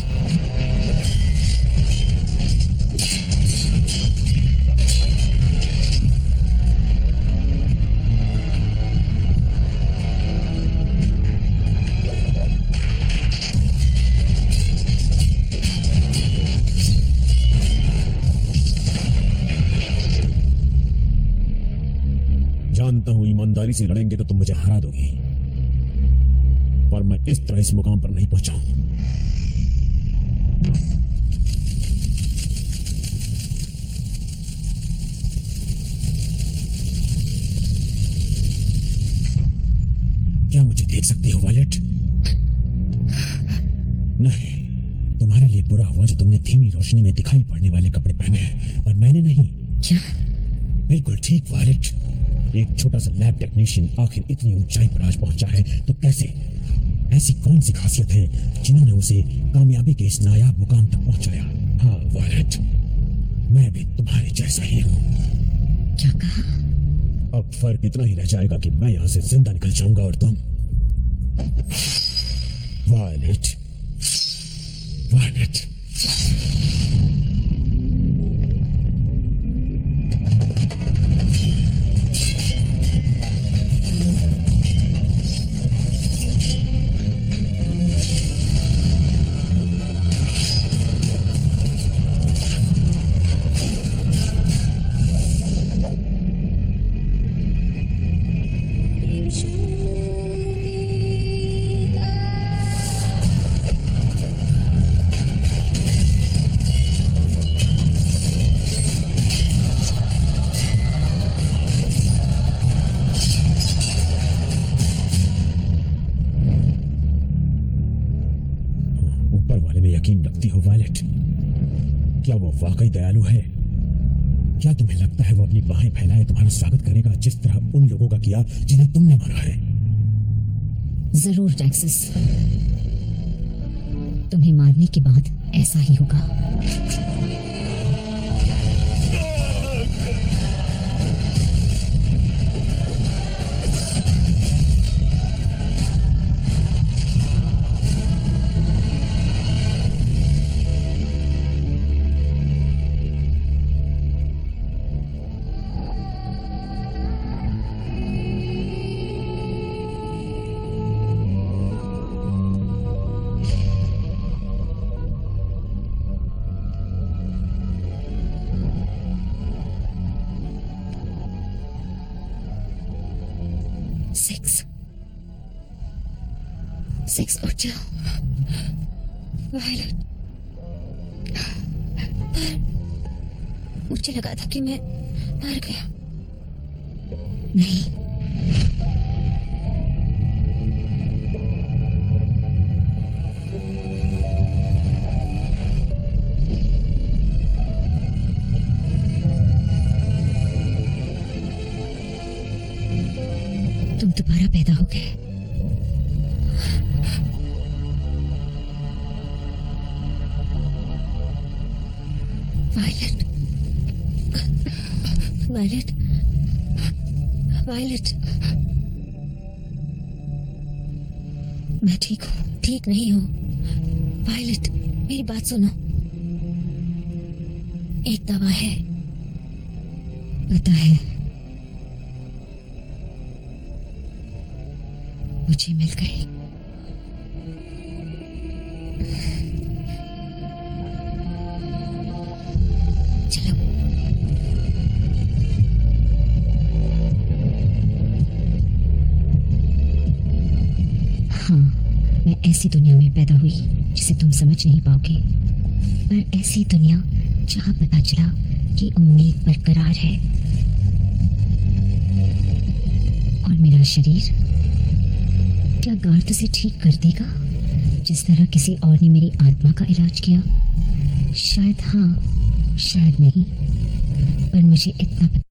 S3: जानता हूं ईमानदारी से लड़ेंगे तो तुम मुझे हरा दोगी, पर मैं इस तरह इस मुकाम पर नहीं पहुंचा हूं। क्या मुझे देख सकती हो वायलेट? नहीं, तुम्हारे लिए बुरा हुआ जो तुमने धीमी रोशनी में दिखाई पड़ने वाले कपड़े पहने हैं, पर मैंने नहीं।
S4: क्या?
S3: बिल्कुल ठीक वायलेट। एक छोटा सा लैब टेक्नीशियन आखिर इतनी ऊंचाई पर आज पहुंचा है तो कैसे? ऐसी कौन सी खासियत है जिन्होंने उसे कामयाबी के इस नायाब मुकाम तक पहुंचाया? हाँ वायलेट, मैं भी तुम्हारे जैसा ही हूँ।
S4: क्या कहा?
S3: अब फर्क इतना ही रह जाएगा कि मैं यहां से जिंदा निकल जाऊंगा और तुम। Violet, Violet. ऊपर वाले में यकीन रखती हो वायलेट? क्या वो वाकई दयालु है? क्या तुम्हें लगता है वो अपनी बाहें फैलाए तुम्हारा स्वागत करेगा जिस तरह उन लोगों का किया जिन्हें तुमने मारा है?
S4: जरूर टैक्सिस, तुम्हें मारने के बाद ऐसा ही होगा। सिक्स, उठ जाओ वायलेट। पर मुझे लगा था कि मैं मर गया। नहीं, तुम तो दोबारा पैदा हो गए। वायलेट, वायलेट, वायलेट, मैं ठीक हूँ, ठीक नहीं हूँ। वायलेट, मेरी बात सुनो। एक दवा है, पता है, मुझे मिल गई। चलो। हाँ, मैं ऐसी दुनिया में पैदा हुई जिसे तुम समझ नहीं पाओगे, पर ऐसी दुनिया जहां पता चला कि उम्मीद बरकरार है और मेरा शरीर क्या गार्ड उसे ठीक कर देगा जिस तरह किसी और ने मेरी आत्मा का इलाज किया? शायद हाँ, शायद नहीं, पर मुझे इतना पता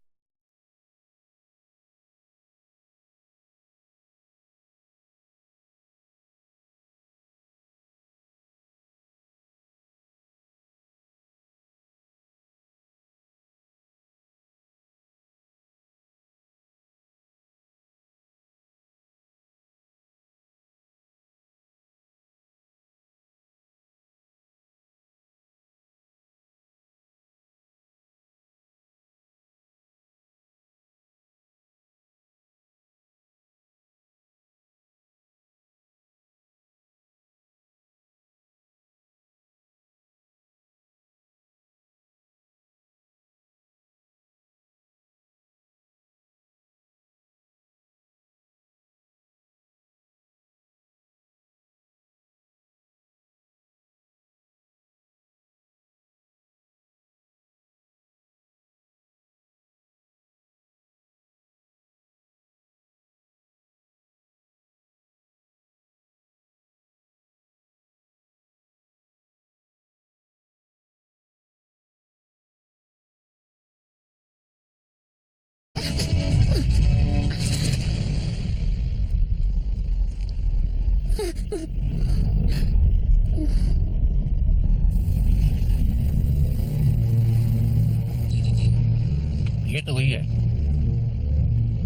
S2: ये तो वही है।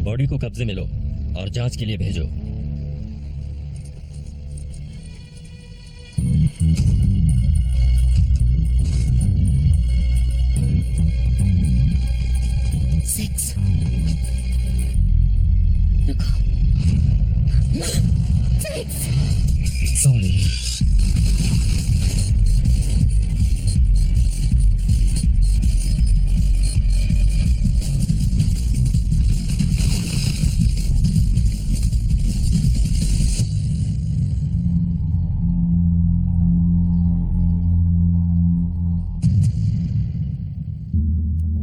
S2: बॉडी को कब्जे में लो और जांच के लिए भेजो।
S4: सेक्स, रुको, sex,
S2: sorry.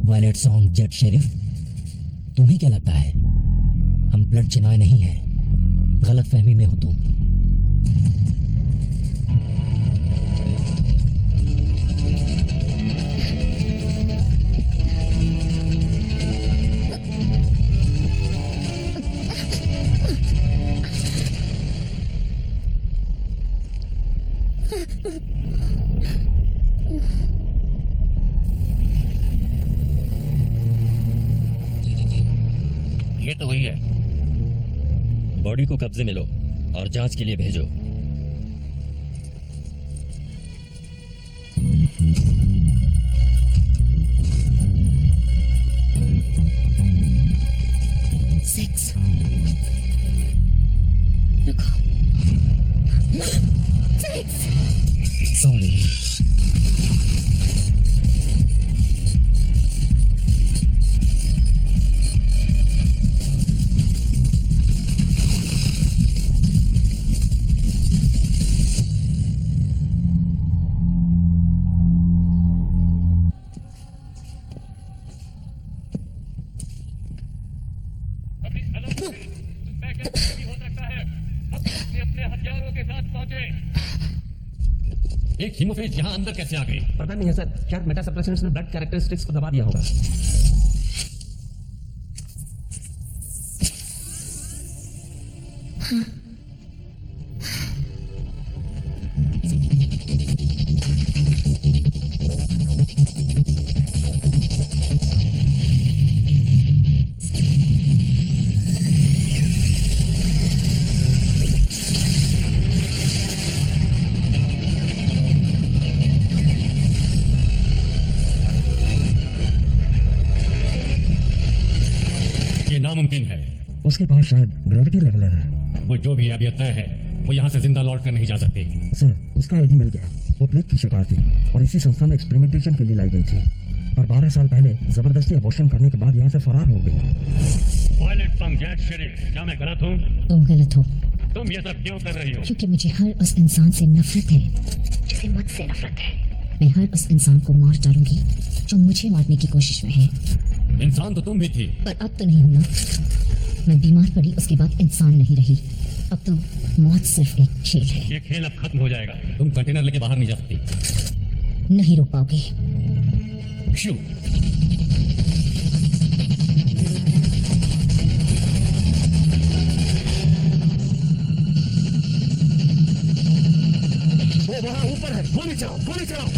S2: Violet Song Jet Sheriff, तुम्हें क्या लगता है हम ब्लड चिनाए नहीं है? गलत फहमी में हो तुम। ये तो वही है। बॉडी को कब्जे में लो और जांच के लिए भेजो।
S4: सेक्स, रुको, सेक्स,
S2: सॉरी।
S6: एक हीमोफेज यहाँ अंदर कैसे आ गई?
S1: पता नहीं है सर, शायद मेटा सप्रेशंस ने ब्लड कैरेक्टरिस्टिक्स को दबा दिया होगा।
S6: ये नामुमकिन है।
S1: उसके पास शायद ग्रेविटी लेवलर है।
S6: वो जो भी है, अब यह तय है वो यहाँ से जिंदा लौट कर नहीं जा सकती।
S1: सर, उसका आईडी मिल गया। वो प्लेग की शिकार थी और इसी संस्था में एक्सपेरिमेंटेशन के लिए लाई गई थी, और 12 साल पहले जबरदस्ती अबॉर्शन करने के बाद यहाँ से फरार हो गई।
S7: वॉयलेट फ्रॉम जेट शेरिफ, क्या मैं गलत हूँ?
S4: तुम गलत हो,
S7: तुम ये सब क्यों कर रही हो?
S4: क्योंकि मुझे हर उस इंसान से नफरत है जिसे मुझसे नफरत है। मैं हर उस इंसान को मार डालूंगी जो मुझे मारने की कोशिश में है।
S6: इंसान तो तुम भी थी।
S4: पर अब तो नहीं हूं ना। मैं बीमार पड़ी, उसके बाद इंसान नहीं रही। अब तो मौत सिर्फ एक खेल है।
S7: ये खेल अब खत्म हो जाएगा।
S6: तुम कंटेनर लेके बाहर नहीं जा सकती।
S4: नहीं रोक पाओगे।
S6: शू।
S3: वो वहां ऊपर है, गोली चलाओ, गोली चलाओ।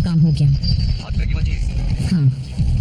S4: काम हो गया।